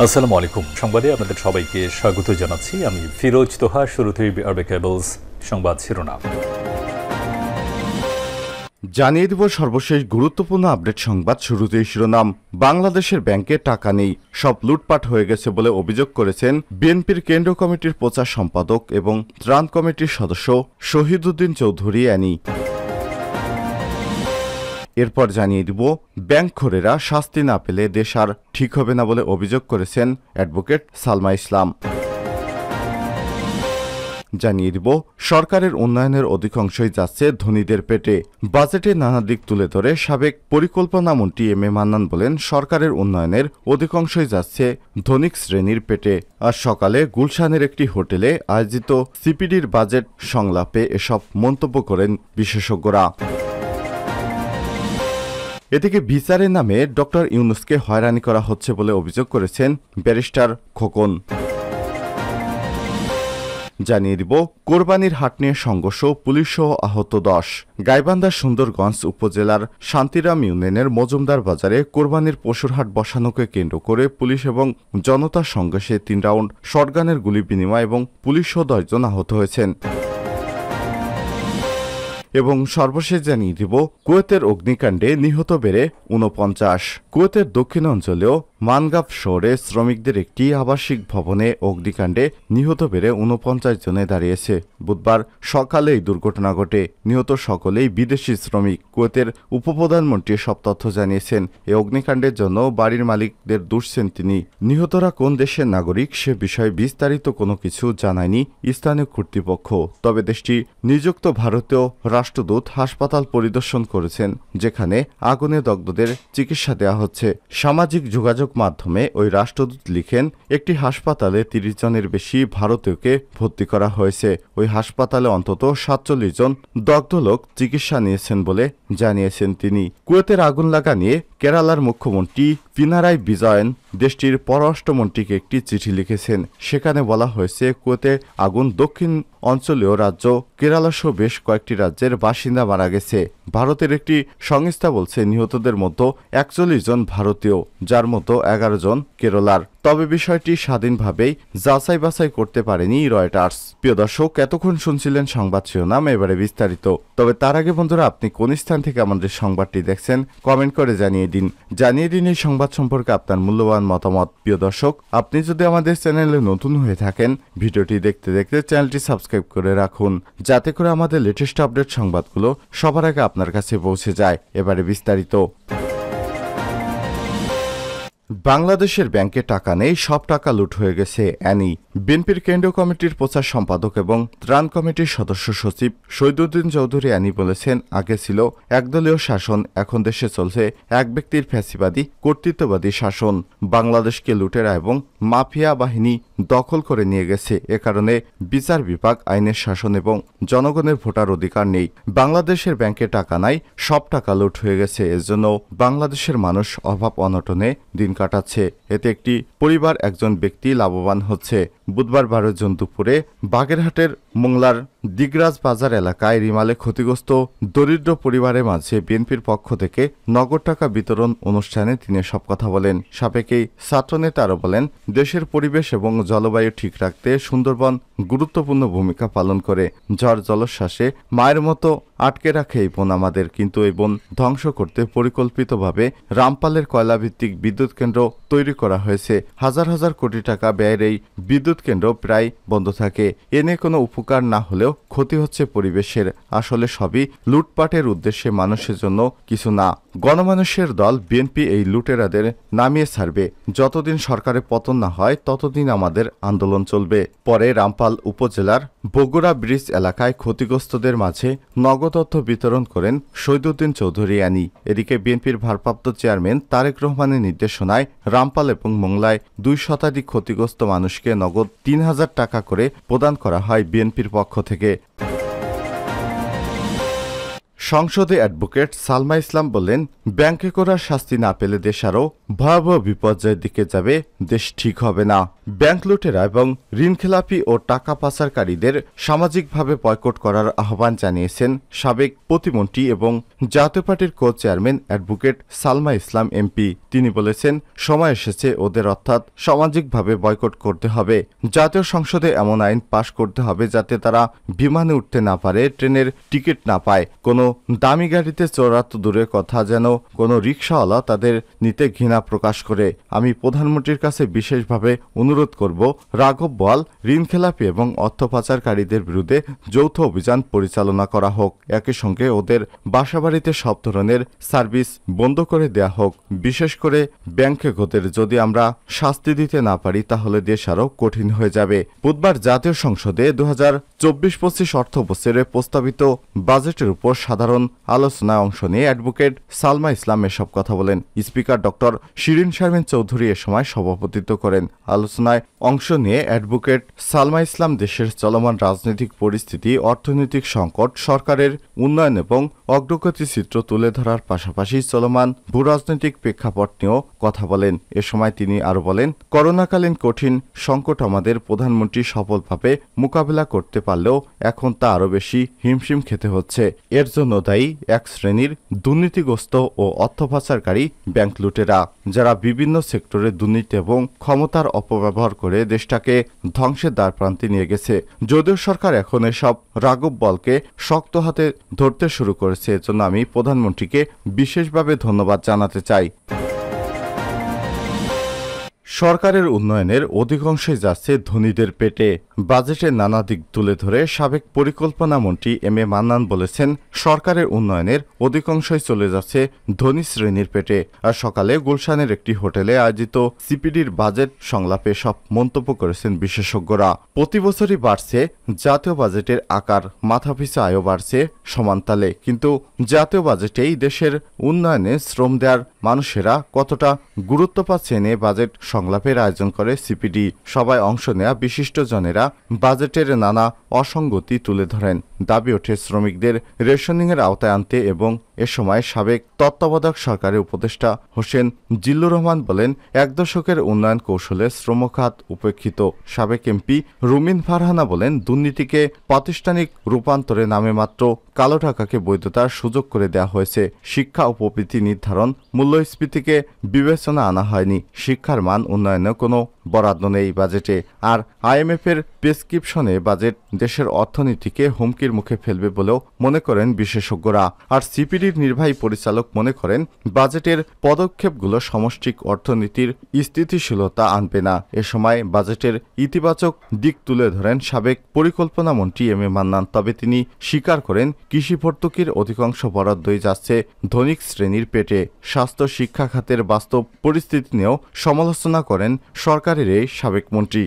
আসসালামু আলাইকুম। সংবাদে আপনাদের সবাইকে স্বাগত জানাচ্ছি। আমি ফিরোজ তোহা। শুরুতেই আরবে কেবলস সংবাদ শিরোনাম জানিয়ে দেব সর্বশেষ গুরুত্বপূর্ণ আপডেট সংবাদ। শুরুতেই শিরোনাম। বাংলাদেশের ব্যাংকে টাকা নেই, সব লুটপাট হয়ে গেছে বলে অভিযোগ করেছেন বিএনপির কেন্দ্রীয় কমিটির প্রচার সম্পাদক এবং ত্রাণ কমিটির সদস্য শহীদুদ্দিন চৌধুরী অ্যানি। এরপর জানিয়ে দিব ব্যাংকখোরেরা শাস্তি না পেলে দেশ আর ঠিক হবে না বলে অভিযোগ করেছেন অ্যাডভোকেট সালমা ইসলাম। জানিয়ে দিব সরকারের উন্নয়নের অধিকাংশই যাচ্ছে ধনীদের পেটে। বাজেটে নানা দিক তুলে ধরে সাবেক পরিকল্পনামন্ত্রী এম এ মান্নান বলেন, সরকারের উন্নয়নের অধিকাংশই যাচ্ছে ধনিক শ্রেণীর পেটে। আজ সকালে গুলশানের একটি হোটেলে আয়োজিত সিপিডির বাজেট সংলাপে এসব মন্তব্য করেন বিশেষজ্ঞরা। এদিকে বিচারের নামে ডক্টর ইউনূসকে হয়রানি করা হচ্ছে বলে অভিযোগ করেছেন ব্যারিস্টার খোকন। জানিয়ে দিব কোরবানির হাট নিয়ে সংঘর্ষ, পুলিশসহ আহত 10। গাইবান্ধার সুন্দরগঞ্জ উপজেলার শান্তিরাম ইউনিয়নের মজুমদার বাজারে কোরবানির পশুর হাট বসানোকে কেন্দ্র করে পুলিশ এবং জনতার সংঘর্ষে 3 রাউন্ড শটগানের গুলি বিনিময় এবং পুলিশসহ 10 জন আহত হয়েছেন। এবং সর্বশেষ জানিয়ে দিব কুয়েতের অগ্নিকাণ্ডে নিহত বেড়ে 49। কুয়েতের দক্ষিণাঞ্চলীয় মানগাফ শহরে শ্রমিকদের একটি আবাসিক ভবনে অগ্নিকাণ্ডে নিহত বেড়ে 49 জনে দাঁড়িয়েছে। বুধবার সকালে এই দুর্ঘটনা ঘটে। নিহত সকলেই বিদেশি শ্রমিক। কুয়েতের উপপ্রধানমন্ত্রী সব তথ্য জানিয়েছেন। এই অগ্নিকাণ্ডের জন্য বাড়ির মালিকদের দুষছেন তিনি। নিহতরা কোন দেশের নাগরিক সে বিষয়ে বিস্তারিত কোনো কিছু জানায়নি স্থানীয় কর্তৃপক্ষ। তবে দেশটির নিযুক্ত ভারতীয় রাষ্ট্রদূত হাসপাতাল পরিদর্শন করেছেন, যেখানে আগুনে দগ্ধদের চিকিৎসা দেওয়া হচ্ছে। সামাজিক যোগাযোগ মাধ্যমে ওই রাষ্ট্রদূত লিখেন, একটি হাসপাতালে 30 জনের বেশি ভারতীয়কে ভর্তি করা হয়েছে। ওই হাসপাতালে অন্তত 47 জন দগ্ধ লোক চিকিৎসা নিয়েছেন বলে জানিয়েছেন তিনি। কুয়েতের আগুন লাগা নিয়ে কেরালার মুখ্যমন্ত্রী পিনারাই বিজয়ন দেশটির পররাষ্ট্রমন্ত্রীকে একটি চিঠি লিখেছেন। সেখানে বলা হয়েছে, কুয়েতে আগুন দক্ষিণ অঞ্চলীয় রাজ্য কেরালা সহ বেশ কয়েকটি রাজ্যের বাসিন্দা মারা গেছে। ভারতের একটি সংস্থা বলছে নিহতদের মধ্যে 41 জন ভারতীয়, যার মধ্যে 11 জন কেরালার। তবে বিষয়টি স্বাধীনভাবেই যাচাই বাছাই করতে পারেনি রয়টার্স। প্রিয় দর্শক, এতক্ষণ শুনছিলেন সংবাদ শিরোনাম, এবারে বিস্তারিত। তবে তার আগে বন্ধুরা, আপনি কোন স্থান থেকে আমাদের সংবাদটি দেখছেন কমেন্ট করে জানিয়ে দিন এই সংবাদ সম্পর্কে আপনার মূল্যবান মতামত। প্রিয় দর্শক, আপনি যদি আমাদের চ্যানেলে নতুন হয়ে থাকেন, ভিডিওটি দেখতে দেখতে চ্যানেলটি সাবস্ক্রাইব করে রাখুন, যাতে করে আমাদের লেটেস্ট আপডেট সংবাদগুলো সবার আগে আপনার কাছে পৌঁছে যায়। এবারে বিস্তারিত। বাংলাদেশের ব্যাংকে টাকা নেই, সব টাকা লুট হয়ে গেছে অ্যানি। বিএনপির কেন্দ্রীয় কমিটির প্রচার সম্পাদক এবং ত্রাণ কমিটির সদস্য সচিব শহীদুদ্দিন চৌধুরী অ্যানি বলেছেন, আগে ছিল একদলীয় শাসন, এখন দেশে চলছে এক ব্যক্তির ফ্যাসিবাদী কর্তৃত্ববাদী শাসন। বাংলাদেশকে লুটেরা এবং মাফিয়া বাহিনী দখল করে নিয়ে গেছে। এ কারণে বিচার বিভাগ, আইনের শাসন এবং জনগণের ভোটার অধিকার নেই। বাংলাদেশের ব্যাংকে টাকা নাই, সব টাকা লুট হয়ে গেছে। এজন্য বাংলাদেশের মানুষ অভাব অনটনে দিন কাটাচ্ছে। এতে একটি পরিবার, একজন ব্যক্তি লাভবান হচ্ছে। বুধবার 12 জুন দুপুরে বাগেরহাটের মোংলার দিগরাজ বাজার এলাকায় রিমালে ক্ষতিগ্রস্ত দরিদ্র পরিবারের মাঝে বিএনপির পক্ষ থেকে নগদ টাকা বিতরণ অনুষ্ঠানে তিনি সব কথা বলেন। সাবেকেই ছাত্রনেতা আরও বলেন, দেশের পরিবেশ এবং জলবায়ু ঠিক রাখতে সুন্দরবন গুরুত্বপূর্ণ ভূমিকা পালন করে। ঝড় জলোচ্ছ্বাসে মায়ের মতো আটকে রাখে এই বন আমাদের, কিন্তু এই বন ধ্বংস করতে পরিকল্পিতভাবে রামপালের কয়লাভিত্তিক বিদ্যুৎ কেন্দ্র তৈরি করা হয়েছে। হাজার হাজার কোটি টাকা ব্যয়ের এই বিদ্যুৎ কেন্দ্র প্রায় বন্ধ থাকে। এ নিয়ে কোনো উপকার না হলেও ক্ষতি হচ্ছে পরিবেশের। আসলে সবই লুটপাটের উদ্দেশ্যে, মানুষের জন্য কিছু না। গণমানুষের দল বিএনপি এই লুটেরাদের নামিয়ে ছাড়বে। যতদিন সরকারের পতন না হয় ততদিন আমাদের আন্দোলন চলবে। পরে রামপাল উপজেলার বগুড়া ব্রিজ এলাকায় ক্ষতিগ্রস্তদের মাঝে নগদ অর্থ বিতরণ করেন শহীদুদ্দিন চৌধুরী অ্যানি। এদিকে বিএনপির ভারপ্রাপ্ত চেয়ারম্যান তারেক রহমানের নির্দেশনায় রামপাল এবং মোংলায় 2 শতাধিক ক্ষতিগ্রস্ত মানুষকে নগদ 3000 টাকা করে প্রদান করা হয় বিএনপির পক্ষ থেকে। সংসদে অ্যাডভোকেট সালমা ইসলাম বললেন, ব্যাংকে করা শাস্তি না পেলে দেশ আরও ভয়াবহ বিপর্যয়ের দিকে যাবে, দেশ ঠিক হবে না। ব্যাংক লুটেরা এবং ঋণখেলাপি ও টাকা পাচারকারীদের সামাজিকভাবে বয়কট করার আহ্বান জানিয়েছেন সাবেক প্রতিমন্ত্রী এবং জাতীয় পার্টির কো চেয়ারম্যান অ্যাডভোকেট সালমা ইসলাম এমপি। তিনি বলেছেন, সময় এসেছে ওদের, অর্থাৎ সামাজিকভাবে বয়কট করতে হবে। জাতীয় সংসদে এমন আইন পাশ করতে হবে যাতে তারা বিমানে উঠতে না পারে, ট্রেনের টিকিট না পায়। কোনো দামি গাড়িতে চড়া তো দূরের কথা, যেন কোনো রিকশাওয়ালা তাদের নিতে ঘৃণা প্রকাশ করে। আমি প্রধানমন্ত্রীর কাছে বিশেষভাবে অনুরোধ করব, রাঘব বোয়াল, ঋণখেলাপি এবং অর্থ পাচারকারীদের বিরুদ্ধে যৌথ অভিযান পরিচালনা করা হোক। একই সঙ্গে ওদের বাসাবাড়িতে সব ধরনের সার্ভিস বন্ধ করে দেয়া হোক, বিশেষ করে ব্যাংকে ঘোদের। যদি আমরা শাস্তি দিতে না পারি তাহলে দেশ আরও কঠিন হয়ে যাবে। বুধবার জাতীয় সংসদে 2024-25 অর্থ বছরে প্রস্তাবিত বাজেটের উপর সাধারণ আলোচনায় অংশ নিয়ে অ্যাডভোকেট সালমা ইসলাম এসব কথা বলেন। স্পিকার ডক্টর শিরিন শারমিন চৌধুরী এ সময় সভাপতিত্ব করেন। আলোচনায় অংশ নিয়ে অ্যাডভোকেট সালমা ইসলাম দেশের চলমান রাজনৈতিক পরিস্থিতি, অর্থনৈতিক সংকট, সরকারের উন্নয়ন এবং অগ্রগতি চিত্র তুলে ধরার পাশাপাশি চলমান ভূরাজনৈতিক প্রেক্ষাপট নিয়েও কথা বলেন। এ সময় তিনি আরও বলেন, করোনাকালীন কঠিন সংকট আমাদের প্রধানমন্ত্রী সফলভাবে মোকাবিলা করতে পারলেও এখন তা আরও বেশি হিমশিম খেতে হচ্ছে। এর জন্য দায়ী এক শ্রেণীর দুর্নীতিগ্রস্ত ও অর্থ পাচারকারী ব্যাংক লুটেরা, যারা বিভিন্ন সেক্টরে দুর্নীতি এবং ক্ষমতার অপব্যবহার করে দেশটাকে ধ্বংসের দ্বারপ্রান্তে নিয়ে গেছে। যদিও সরকার এখন এসব রাঘব বোয়ালকে শক্ত হাতে ধরতে শুরু করেছে, এজন্য আমি প্রধানমন্ত্রীকে বিশেষভাবে ধন্যবাদ জানাতে চাই। সরকারের উন্নয়নের অধিকাংশই যাচ্ছে ধনীদের পেটে। বাজেটের নানা দিক তুলে ধরে সাবেক পরিকল্পনা মন্ত্রী এম এ মান্নান বলেছেন, সরকারের উন্নয়নের অধিকাংশই চলে যাচ্ছে ধনী শ্রেণীর পেটে। আর সকালে গুলশানের একটি হোটেলে আয়োজিত সিপিডির বাজেট সংলাপে সব মন্তব্য করেছেন বিশেষজ্ঞরা। প্রতি বছরই বাড়ছে জাতীয় বাজেটের আকার, মাথাপিছু আয়ও বাড়ছে সমানতালে। কিন্তু জাতীয় বাজেটেই দেশের উন্নয়নে শ্রম দেওয়ার মানুষেরা কতটা গুরুত্ব পাচ্ছে নিয়ে বাজেট সংলাপের আয়োজন করে সিপিডি। সবাই অংশ নেয়া বিশিষ্টজনেরা বাজেটের নানা অসঙ্গতি তুলে ধরেন। দাবি ওঠে শ্রমিকদের রেশনিংয়ের আওতায় আনতে এবং এ সময় সাবেক তত্ত্বাবধায়ক সরকারের উপদেষ্টা হোসেন জিল্লুর রহমান বলেন, এক দশকের উন্নয়ন কৌশলে শ্রমখাত উপেক্ষিত। সাবেক এমপি রুমিন ফারহানা বলেন, দুর্নীতিকে প্রাতিষ্ঠানিক রূপান্তরে নামে মাত্র কালো টাকাকে বৈধতার সুযোগ করে দেওয়া হয়েছে। শিক্ষা ও প্রবৃদ্ধি নির্ধারণ, মূল্যস্ফীতিকে বিবেচনা আনা হয়নি। শিক্ষার মান উন্নয়নে কোনো বরাদ্দ নেই বাজেটে। আর IMF এর প্রেসক্রিপশনে বাজেট দেশের অর্থনীতিকে হুমকির মুখে ফেলবে বলেও মনে করেন বিশেষজ্ঞরা। আর সিপিডির নির্বাহী পরিচালক মনে করেন, বাজেটের পদক্ষেপগুলো সমষ্টিক অর্থনীতির স্থিতিশীলতা আনবে না। এ সময় বাজেটের ইতিবাচক দিক তুলে ধরেন সাবেক পরিকল্পনা মন্ত্রী এম এ মান্নান। তবে তিনি স্বীকার করেন, কৃষি ভর্তুকির অধিকাংশ বরাদ্দই যাচ্ছে ধনিক শ্রেণীর পেটে। স্বাস্থ্য শিক্ষা খাতের বাস্তব পরিস্থিতি নিয়েও সমালোচনা করেন সরকারের এই সাবেক মন্ত্রী।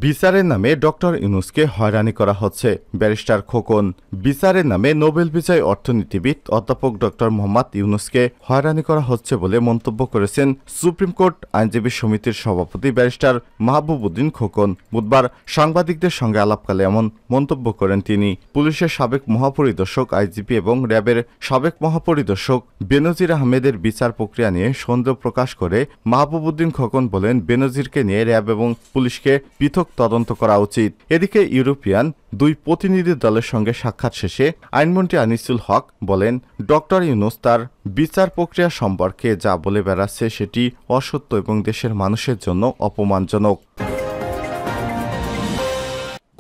বিচারের নামে ডক্টর ইউনূসকে হয়রানি করা হচ্ছে, ব্যারিস্টার খোকন। বিচারের নামে নোবেল বিজয়ী অর্থনীতিবিদ অধ্যাপক ডক্টর মোহাম্মদ ইউনূসকে হয়রানি করা হচ্ছে বলে মন্তব্য করেছেন সুপ্রিম কোর্ট আইনজীবী সমিতির সভাপতি ব্যারিস্টার মাহবুব উদ্দিন খোকন। বুধবার সাংবাদিকদের সঙ্গে আলাপকালে এমন মন্তব্য করেন তিনি। পুলিশের সাবেক মহাপরিদর্শক আইজিপি এবং র্যাবের সাবেক মহাপরিদর্শক বেনজির আহমেদের বিচার প্রক্রিয়া নিয়ে সন্দেহ প্রকাশ করে মাহবুব উদ্দিন খোকন বলেন, বেনজিরকে নিয়ে র্যাব এবং পুলিশকে পৃথক তদন্ত করা উচিত। এদিকে ইউরোপিয়ান দুই প্রতিনিধি দলের সঙ্গে সাক্ষাৎ শেষে আইনমন্ত্রী আনিসুল হক বলেন, ডক্টর ইউনূস তার বিচার প্রক্রিয়া সম্পর্কে যা বলে বেড়াচ্ছে সেটি অসত্য এবং দেশের মানুষের জন্য অপমানজনক।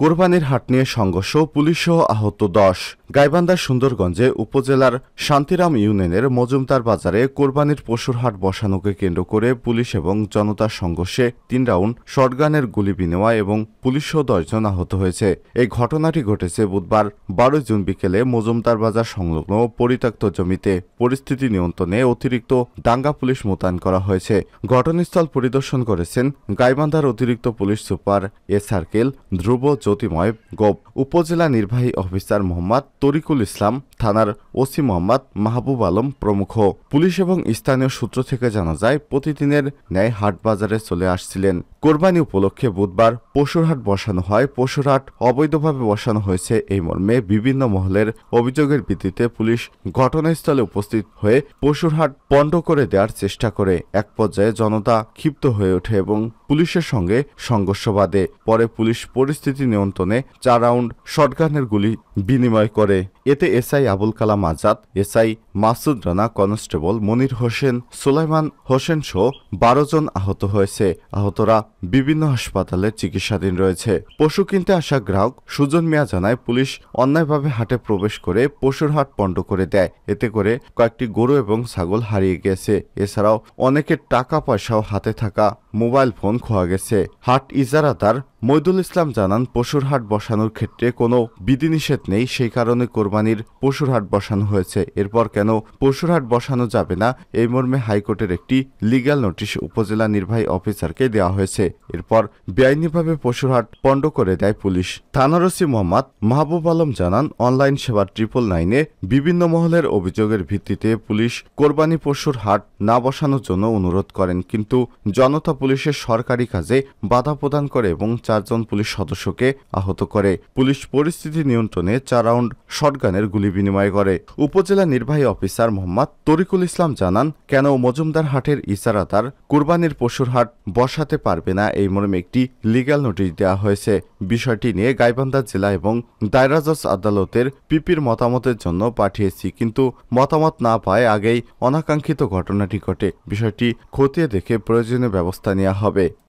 কোরবানির হাট নিয়ে সংঘর্ষ, পুলিশসহ আহত 10। গাইবান্ধার সুন্দরগঞ্জে উপজেলার শান্তিরাম ইউনিয়নের মজুমদার বাজারে কোরবানির পশুর হাট বসানোকে কেন্দ্র করে পুলিশ এবং জনতার সংঘর্ষে 3 রাউন্ড শটগানের গুলি বিনিময় এবং পুলিশসহ 10 জন আহত হয়েছে। এই ঘটনাটি ঘটেছে বুধবার 12 জুন বিকেলে মজুমদার বাজার সংলগ্ন পরিত্যক্ত জমিতে। পরিস্থিতি নিয়ন্ত্রণে অতিরিক্ত দাঙ্গা পুলিশ মোতায়েন করা হয়েছে। ঘটনাস্থল পরিদর্শন করেছেন গাইবান্ধার অতিরিক্ত পুলিশ সুপার এ সার্কেল ধ্রুব জ্যোতিময় গোপ, উপজেলা নির্বাহী অফিসার মোহাম্মদ তরিকুল ইসলাম, থানার ওসি মোহাম্মদ মাহবুব আলম প্রমুখ। পুলিশ এবং স্থানীয় সূত্র থেকে জানা যায়, প্রতিদিনের ন্যায় হাট বাজারে চলে আসছিলেন। কোরবানি উপলক্ষে বুধবার পশুর হাট বসানো হয়। পশুর হাট অবৈধভাবে বসানো হয়েছে এই মর্মে বিভিন্ন মহলের অভিযোগের ভিত্তিতে পুলিশ ঘটনাস্থলে উপস্থিত হয়ে পশুর হাট পণ্ড করে দেওয়ার চেষ্টা করে। এক পর্যায়ে জনতা ক্ষিপ্ত হয়ে ওঠে এবং পুলিশের সঙ্গে সংঘর্ষ বাধে। পরে পুলিশ পরিস্থিতি নিয়ন্ত্রণে 4 রাউন্ড শটগানের গুলি বিনিময় করে। এতে SI Abul Kalam Azad, SI Masud Rana, constable Monir Hossain, Sulaiman Hossain সহ 12 জন আহত হয়েছে। আহতরা বিভিন্ন হাসপাতালে চিকিৎসাধীন রয়েছে। পশু কিনতে আসা গ্রাহক সুজন মিয়া জানায়, পুলিশ অন্যায়ভাবে হাটে প্রবেশ করে পশুর হাট পণ্ড করে দেয়। এতে করে কয়েকটি গরু এবং ছাগল হারিয়ে গেছে। এছাড়াও অনেকের টাকা পয়সাও হাতে থাকা মোবাইল ফোন খোয়া গেছে। হাট ইজারাদার মইদুল ইসলাম জানান, পশুর হাট বসানোর ক্ষেত্রে কোনো বিধিনিষেধ নেই, সেই কারণে কোরবানির পশুর হাট বসানো হয়েছে। এরপর কেন পশুর হাট বসানো যাবে না এই মর্মে হাইকোর্টের একটি লিগ্যাল নোটিশ উপজেলা নির্বাহী অফিসারকে দেওয়া হয়েছে। এরপর বেআইনিভাবে পশুর হাট পণ্ড করে দেয় পুলিশ। থানার ওসি মোহাম্মদ মাহবুব আলম জানান, অনলাইন সেবা 999-এ বিভিন্ন মহলের অভিযোগের ভিত্তিতে পুলিশ কোরবানি পশুর হাট না বসানোর জন্য অনুরোধ করেন, কিন্তু জনতা পুলিশের সরকারি কাজে বাধা প্রদান করে এবং 4 জন পুলিশ সদস্যকে আহত করে। পুলিশ পরিস্থিতি নিয়ন্ত্রণে 4 রাউন্ড শটগানের গুলি বিনিময় করে। উপজেলা নির্বাহী অফিসার মোহাম্মদ তরিকুল ইসলাম জানান, কেন মজুমদার হাটের ইজারাদার কুরবানির পশুর হাট বসাতে পারবে না এই মর্মে একটি লিগ্যাল নোটিশ দেওয়া হয়েছে। বিষয়টি নিয়ে গাইবান্ধা জেলা এবং দায়রা জজ আদালতের পিপির মতামতের জন্য পাঠিয়েছি, কিন্তু মতামত না পায় আগেই অনাকাঙ্ক্ষিত ঘটনাটি ঘটে। বিষয়টি খতিয়ে দেখে প্রয়োজনীয় ব্যবস্থা নেওয়া হবে।